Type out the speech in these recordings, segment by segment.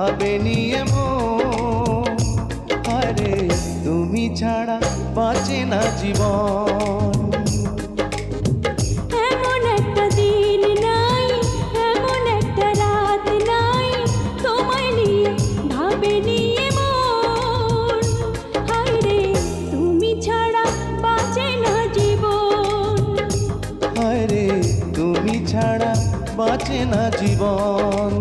ভাবে নিয়ে মন। আরে তুমি ছাড়া বাঁচে না জীবন। এমন একটা দিন নাই, এমন একটা রাত নাই, তোমায় নিয়ে ভাবে নিয়ে মন। হায়রে তুমি ছাড়া বাঁচে না জীবন। আরে তুমি ছাড়া বাঁচে না জীবন।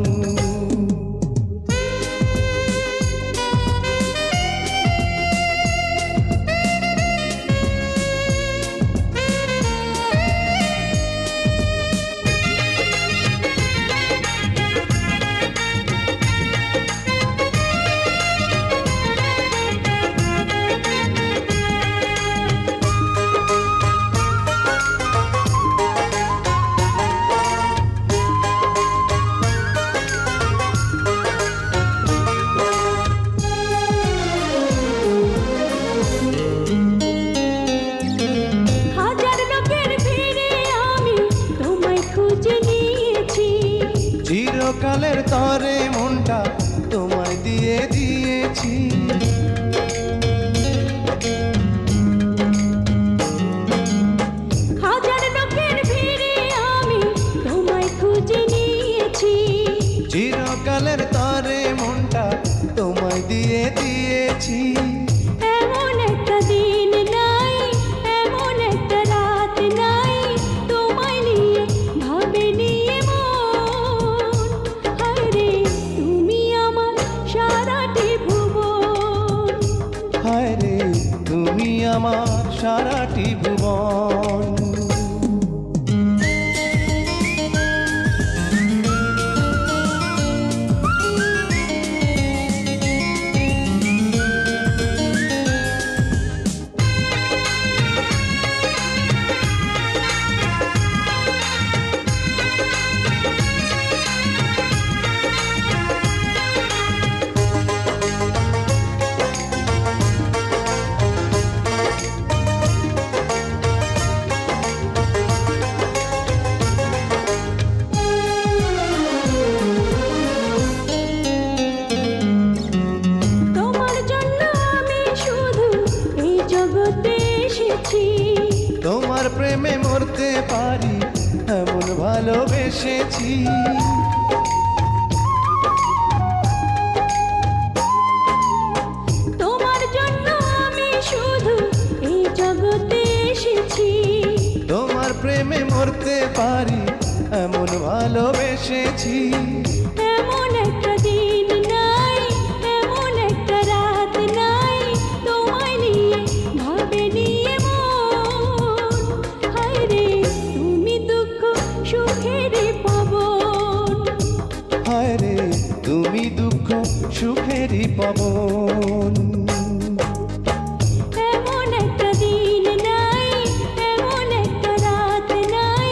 চিরকালের তরে মনটা তোমায় দিয়ে দিয়েছি। হাজার লোকের ভিড়ে আমি তোমায় খুঁজে নিয়েছি। চিরকালের তরে মনটা তোমায় দিয়ে দিয়েছি। এমন একটা দিন নাই, এমন একটা রাত নাই, তোমায় নিয়ে ভাবে নিয়ে মন। হায়রে তুমি আমার সারাটি ভুবন। হায়রে তুমি আমার সারাটি ভুবন। তোমার প্রেমে মরতে পারি এমন ভালোবেসেছি। তোমার জন্য আমি শুধু এই জগতে এসেছি। তোমার প্রেমে মরতে পারি এমন ভালোবেসেছি। এমন একটা দিন নাই, এমন একটা রাত নাই, তোমায় নিয়ে ভাবে নিয়ে মন। হায়রে তুমি দুঃখ সুখের পাবন। হায়রে তুমি দুঃখ সুখেরই পাবন। এমন একটা দিন নাই, এমন একটা রাত নাই,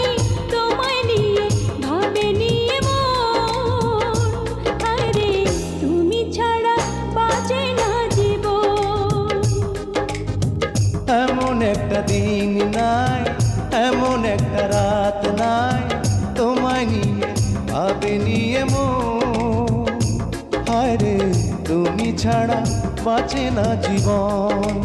তোমায় নিয়ে ভাবে নিয়ে মন। হায়রে তুমি ছাড়া বাঁচে না জীবন। এমন একটা দিন নাই, এমন একটা রাত নাই, তোমায় নিয়ে ভাবে নিয়ে মন। হায়রে তুমি ছাড়া বাঁচে না জীবন।